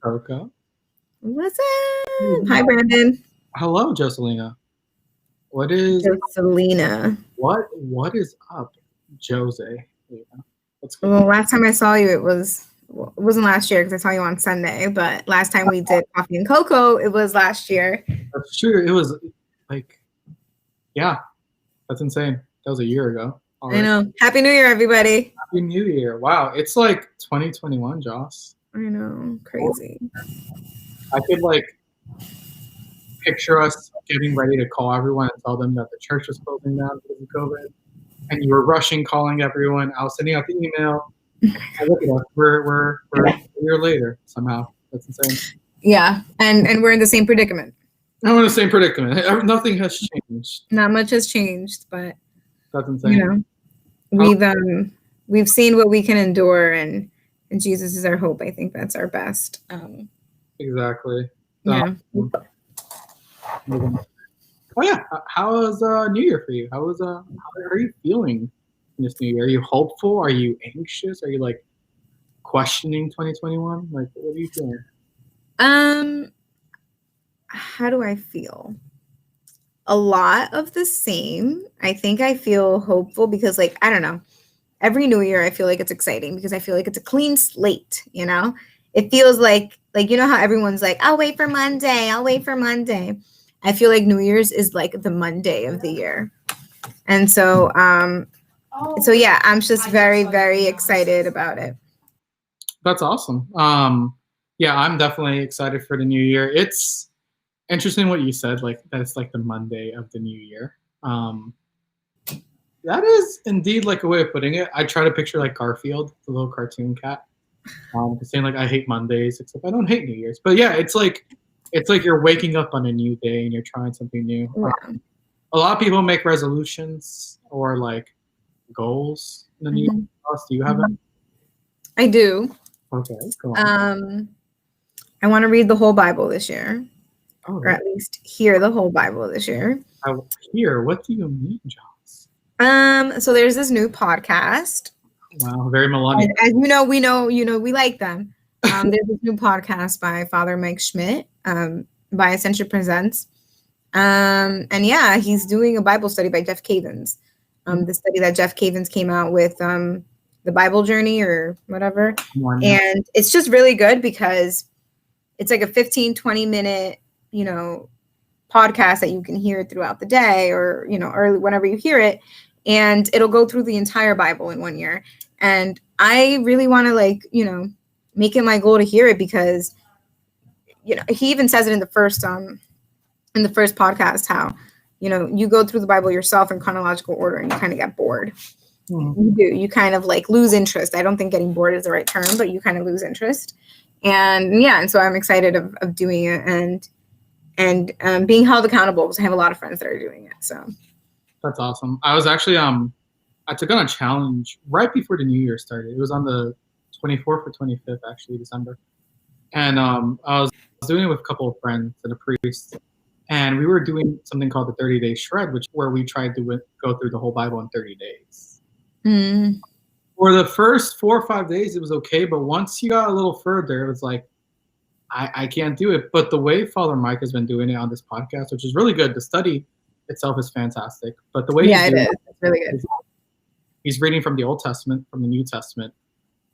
Coco. What's up? Hi, Brandon. Hello, Joselina. What is Joselina. what is up, Jose? What's good? Well, last time I saw you, it wasn't last year because I saw you on Sunday, but last time we did Coffee and Cocoa, it was last year. That's true. It was yeah, that's insane. That was a year ago. I know. Happy New Year, everybody. Happy New Year. Wow, it's like 2021, Joss. I know. Crazy. I could picture us getting ready to call everyone and tell them that the church was closing down because of COVID. And you were rushing, calling everyone. I was sending out the email. And look at us. We're a year later somehow. That's insane. Yeah, and we're in the same predicament. I'm in the same predicament. Nothing has changed. Not much has changed, but that's insane. We've seen what we can endure, and Jesus is our hope. I think that's our best. Exactly. Yeah. Oh yeah. How was New Year for you? How are you feeling in this new year? Are you hopeful? Are you anxious? Are you questioning 2021? What are you feeling? How do I feel? A lot of the same. I think I feel hopeful because I don't know. Every new year I feel like it's exciting because I feel like it's a clean slate, It feels like how everyone's like, I'll wait for Monday. I feel like New Year's is the Monday of the year. And so yeah, I'm just very, very excited about it. That's awesome. Yeah, I'm definitely excited for the new year. It's interesting what you said, that it's the Monday of the new year. That is indeed a way of putting it. I try to picture Garfield, the little cartoon cat, saying I hate Mondays, except I don't hate New Year's. But yeah, it's like you're waking up on a new day and you're trying something new. Yeah. A lot of people make resolutions or goals in the new year. Do you have that? I do. Okay, go on. I want to read the whole Bible this year, or at least hear the whole Bible this year. Hear? What do you mean, Joss? So there's this new podcast. Wow, very millennial. As we like them. There's this new podcast by Father Mike Schmidt, by Ascension Presents. And yeah, he's doing a Bible study by Jeff Cavins. The study that Jeff Cavins came out with, the Bible Journey or whatever. And it's just really good because it's a 15-20 minute, podcast that you can hear throughout the day or whenever you hear it. And it'll go through the entire Bible in 1 year. And I really want to make it my goal to hear it because, he even says it in the first podcast, how, you go through the Bible yourself in chronological order and you kind of get bored. You do. You kind of lose interest. I don't think getting bored is the right term, but you kind of lose interest. And yeah, and so I'm excited of doing it and being held accountable because I have a lot of friends that are doing it. So that's awesome. I was actually I took on a challenge right before the new year started. It was on the 24th or 25th, actually, December. And I was doing it with a couple of friends and a priest. And we were doing something called the 30-day shred, where we tried to go through the whole Bible in 30 days. For the first 4 or 5 days, it was okay. But once you got a little further, it was I can't do it. But the way Father Mike has been doing it on this podcast, which is really good, the study itself is fantastic. But the way it's really good. He's reading from the Old Testament, from the New Testament,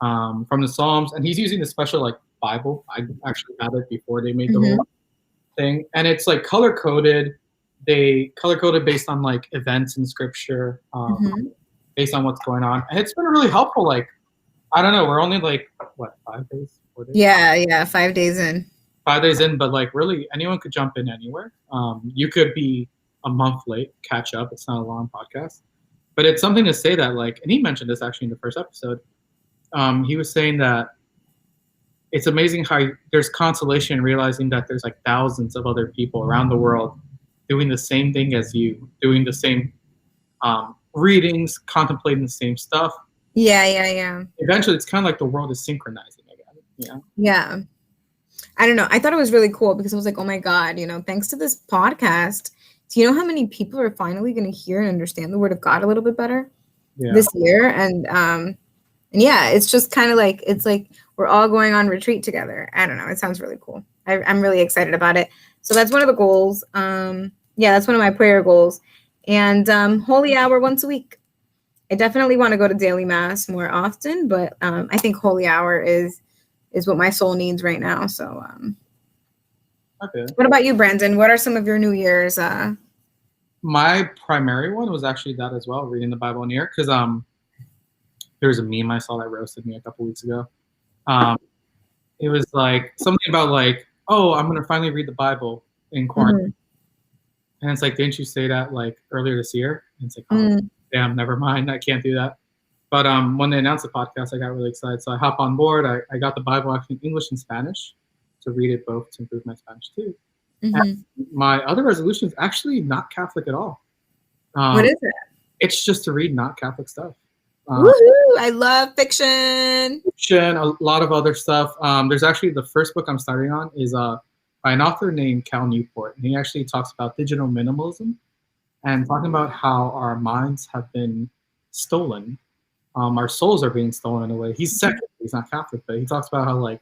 from the Psalms, and he's using the special Bible. I actually had it before they made the whole thing, and it's color coded. They color coded based on events in Scripture, based on what's going on, and it's been really helpful. I don't know, we're only 5 days, 4 days. Yeah, 5 days in. 5 days in, but really anyone could jump in anywhere. You could be a month late, catch up. It's not a long podcast. But it's something to say that, and he mentioned this actually in the first episode. He was saying that it's amazing how there's consolation in realizing that there's thousands of other people around the world doing the same thing as you, doing the same readings, contemplating the same stuff. Yeah. Eventually, it's kind of the world is synchronizing again. Yeah. I don't know. I thought it was really cool because I was oh my God, thanks to this podcast, do you know how many people are finally going to hear and understand the Word of God a little bit better this year? And yeah, it's just kind of we're all going on retreat together. I don't know. It sounds really cool. I'm really excited about it. So that's one of the goals. Yeah, that's one of my prayer goals. And holy hour once a week. I definitely want to go to daily mass more often, but I think holy hour is what my soul needs right now. So Okay. What about you, Brandon? What are some of your New Year's? My primary one was actually that as well, reading the Bible in a year, because there was a meme I saw that roasted me a couple weeks ago. It was like something about like, oh, I'm gonna finally read the Bible in quarantine, and it's like, didn't you say that like earlier this year? And it's like, oh, damn, never mind, I can't do that. But when they announced the podcast, I got really excited, so I hop on board. I got the Bible actually in English and Spanish to read it both to improve my Spanish too. And my other resolution is actually not Catholic at all. What is it? It's just to read not Catholic stuff. Woohoo! I love fiction. A lot of other stuff. There's actually the first book I'm starting on is by an author named Cal Newport. And he actually talks about digital minimalism and talking about how our minds have been stolen. Our souls are being stolen in a way. He's secular, he's not Catholic, but he talks about how like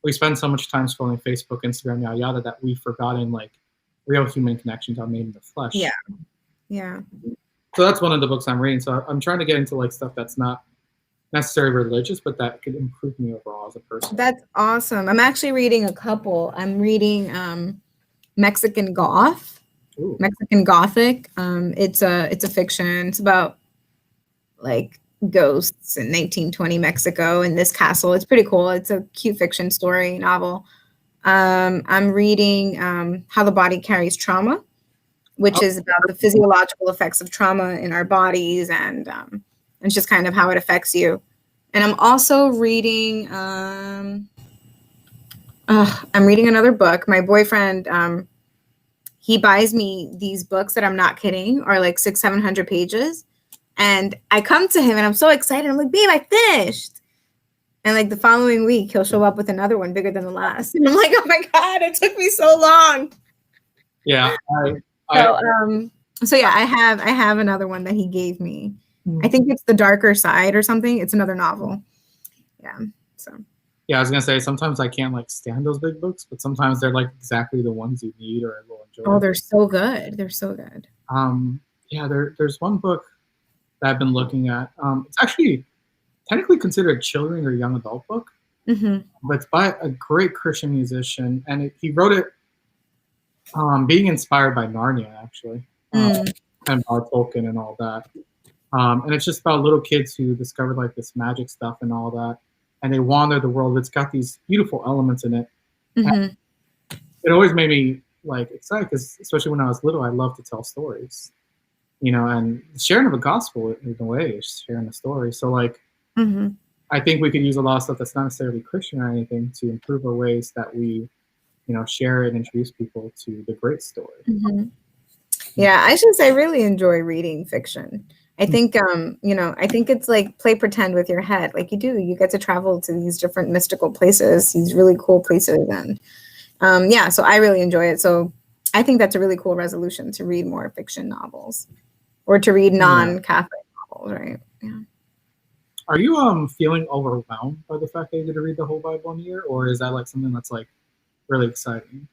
we spend so much time scrolling Facebook, Instagram, yada yada, that we've forgotten like real human connections are made in the flesh. Yeah. Yeah. So that's one of the books I'm reading. So I'm trying to get into like stuff that's not necessarily religious, but that could improve me overall as a person. That's awesome. I'm actually reading a couple. I'm reading Mexican Goth, Mexican Gothic. It's a fiction. It's about like ghosts in 1920 Mexico in this castle. It's pretty cool. It's a cute fiction story novel. I'm reading How the Body Carries Trauma, which is about the physiological effects of trauma in our bodies, and it's just kind of how it affects you. And I'm also reading I'm reading another book. My boyfriend, he buys me these books that I'm not kidding are like 600-700 pages. And I come to him and I'm so excited. I'm like, babe, I finished. And like the following week, he'll show up with another one bigger than the last. And I'm like, oh my God, it took me so long. Yeah. So yeah, I have another one that he gave me. I think it's The Darker Side or something. It's another novel. Yeah. So. Yeah, I was gonna say sometimes I can't like stand those big books, but sometimes they're like exactly the ones you need or will enjoy. Oh, they're so good. They're so good. Yeah, there's one book that I've been looking at. It's actually technically considered a children or young adult book, but it's by a great Christian musician, and he wrote it being inspired by Narnia, actually, and by Tolkien and all that. And it's just about little kids who discovered like this magic stuff and all that, and they wander the world. It's got these beautiful elements in it. It always made me like excited because, especially when I was little, I loved to tell stories. You know, and sharing of the gospel in a way is sharing a story. So like, I think we could use a lot of stuff that's not necessarily Christian or anything to improve our ways that we, you know, share and introduce people to the great story. Yeah, I really enjoy reading fiction. I think, you know, I think it's like play pretend with your head. Like you get to travel to these different mystical places, these really cool places. And yeah, so I really enjoy it. So I think that's a really cool resolution to read more fiction novels or to read non-Catholic novels, right? Yeah. Are you feeling overwhelmed by the fact that you get to read the whole Bible in a year, or is that like something that's like really exciting?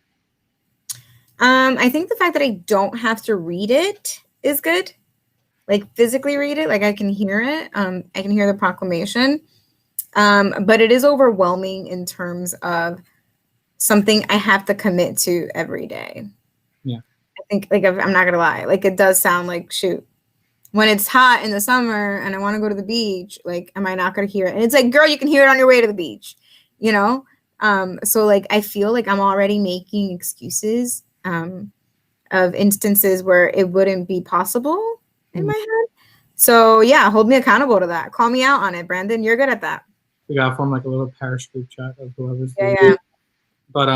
I think the fact that I don't have to read it is good. Like physically read it, like I can hear it. I can hear the proclamation. But it is overwhelming in terms of something I have to commit to every day. Yeah. I think like I'm not gonna lie, like it does sound like shoot. When it's hot in the summer and I want to go to the beach, like am I not gonna hear it? And it's like, girl, you can hear it on your way to the beach, you know? So like I feel like I'm already making excuses of instances where it wouldn't be possible in my head. So yeah, hold me accountable to that. Call me out on it, Brandon. You're good at that. We gotta form like a little parish group chat of whoever's doing it. But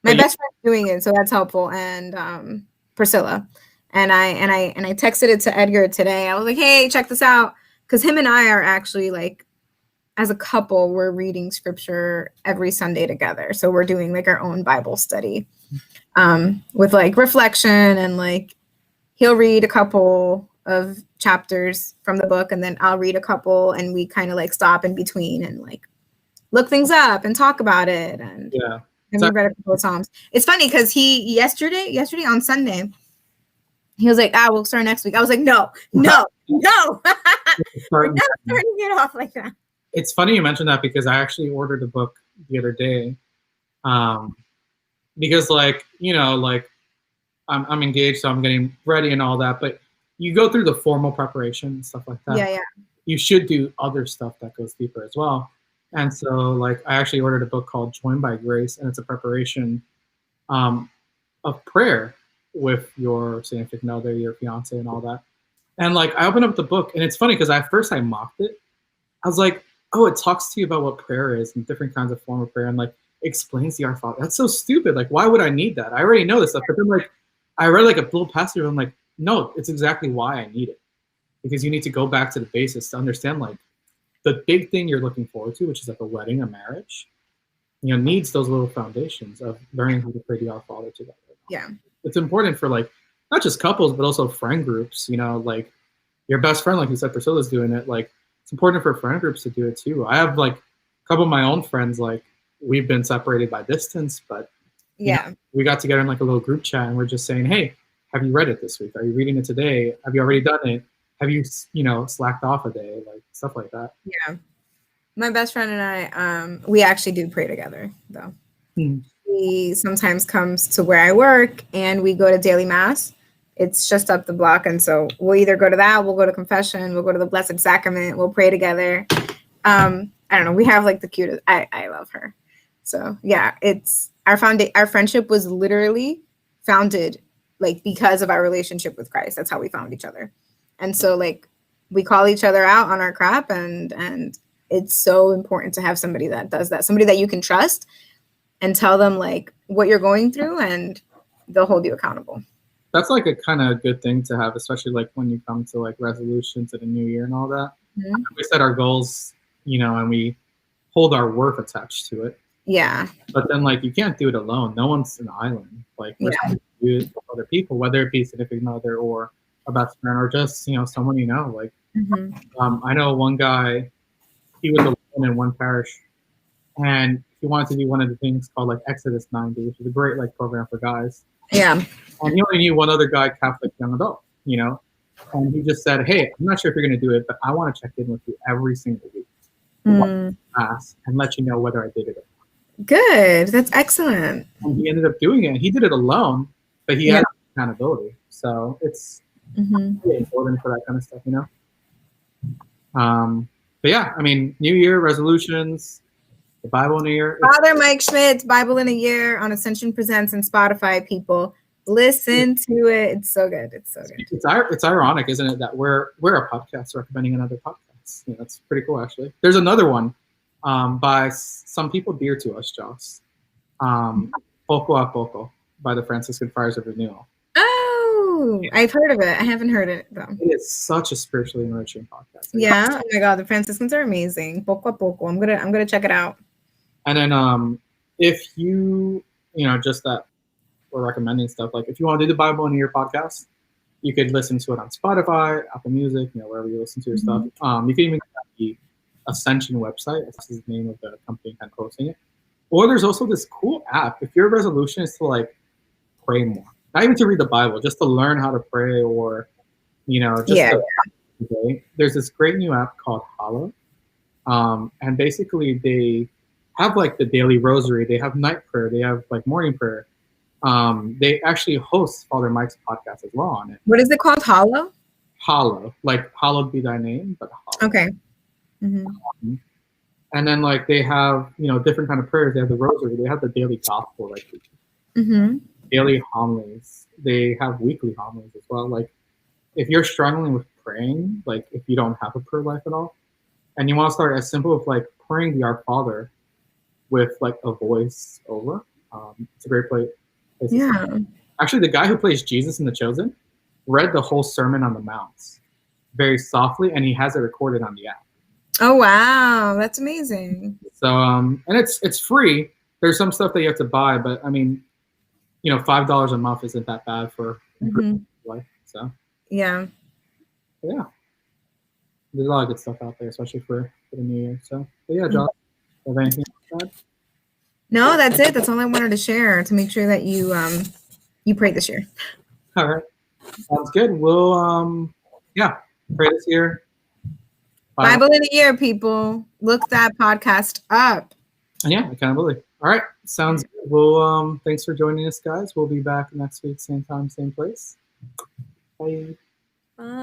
my best friend's doing it, so that's helpful. And Priscilla. And I texted it to Edgar today. I was like, hey, check this out. Because him and I are actually like, as a couple, we're reading scripture every Sunday together. So we're doing like our own Bible study with like reflection, and like he'll read a couple of chapters from the book and then I'll read a couple, and we kind of like stop in between and like look things up and talk about it. And Yeah. we read a couple of Psalms. It's funny because he yesterday on Sunday, he was like, we'll start next week. I was like, no. We're not starting it off like that. It's funny you mentioned that because I actually ordered a book the other day. Because like, like I'm engaged, so I'm getting ready and all that, but you go through the formal preparation and stuff like that. Yeah. You should do other stuff that goes deeper as well. And so like I actually ordered a book called Joined by Grace, and it's a preparation of prayer with your significant other, your fiance and all that. And like I opened up the book, and it's funny because at first I mocked it. I was like, oh, it talks to you about what prayer is and different kinds of form of prayer, and like explains the Our Father. That's so stupid. Like, why would I need that? I already know this stuff. But then like I read like a little passage, and I'm like, no, it's exactly why I need it. Because you need to go back to the basics to understand like the big thing you're looking forward to, which is like a wedding, a marriage, needs those little foundations of learning how to pray the Our Father together. Yeah. It's important for like, not just couples, but also friend groups, like your best friend, like you said, Priscilla's doing it. Like it's important for friend groups to do it too. I have like a couple of my own friends, like we've been separated by distance, but we got together in like a little group chat and we're just saying, hey, have you read it this week? Are you reading it today? Have you already done it? Have you, slacked off a day? Like stuff like that. Yeah. My best friend and I, we actually do pray together though. He sometimes comes to where I work and we go to daily mass. It's just up the block. And so we'll either go to that, we'll go to confession, we'll go to the Blessed Sacrament, we'll pray together. I don't know. We have like the cutest, I love her. So yeah, it's our friendship was literally founded like because of our relationship with Christ. That's how we found each other. And so like we call each other out on our crap, and it's so important to have somebody that does that, somebody that you can trust and tell them like what you're going through, and they'll hold you accountable. That's like a kind of good thing to have, especially like when you come to like resolutions of the new year and all that. Mm-hmm. We set our goals, and we hold our worth attached to it. Yeah. But then like you can't do it alone. No one's an island. Like we're supposed to do it with other people, whether it be a significant other or a best friend or just someone like. Mm-hmm. I know one guy, he was alone in one parish, and he wanted to do one of the things called like Exodus 90, which is a great like program for guys. Yeah. And he only knew one other guy, Catholic young adult, and he just said, hey, I'm not sure if you're going to do it, but I want to check in with you every single week and let you know whether I did it or not. Good. That's excellent. And he ended up doing it. He did it alone, but he had accountability. So it's really important for that kind of stuff, But yeah, I mean, New Year resolutions, the Bible in a year. Father Mike Schmidt's Bible in a Year on Ascension Presents and Spotify. People, listen to it. It's so good. It's so good. It's ironic, isn't it, that we're a podcast recommending another podcast. That's pretty cool, actually. There's another one by some people dear to us, Jos. Poco a Poco by the Franciscan Friars of Renewal. Oh, I've heard of it. I haven't heard it though. It is such a spiritually enriching podcast. Yeah. Oh my God, the Franciscans are amazing. Poco a Poco. I'm gonna check it out. And then if you just that we're recommending stuff, like if you want to do the Bible in a Year podcast, you could listen to it on Spotify, Apple Music, wherever you listen to your stuff. You can even go to the Ascension website. This is the name of the company kind of hosting it. Or there's also this cool app. If your resolution is to like pray more, not even to read the Bible, just to learn how to pray, or there's this great new app called Hallow, and basically they have like the daily rosary, they have night prayer, they have like morning prayer. They actually host Father Mike's podcast as well on it. What is it called? Hallow? Hallow, like hallowed be thy name, but Hallow. Okay. And then like they have different kind of prayers. They have the rosary, they have the daily gospel, like daily homilies. They have weekly homilies as well. Like if you're struggling with praying, like if you don't have a prayer life at all, and you want to start as simple as like praying the Our Father with like a voice over, it's a great place. Yeah. Actually, the guy who plays Jesus in The Chosen read the whole Sermon on the Mount very softly, and he has it recorded on the app. Oh wow, that's amazing. So and it's free. There's some stuff that you have to buy, but I mean, $5 a month isn't that bad for life. So yeah, there's a lot of good stuff out there, especially for the new year. So but yeah, Josh. Have anything else to add? No, that's it. That's all I wanted to share to make sure that you pray this year. All right. Sounds good. We'll pray this year. Bible in a year, people. Look that podcast up. And yeah, accountability. All right. Sounds good. Well, thanks for joining us, guys. We'll be back next week, same time, same place. Bye. Bye.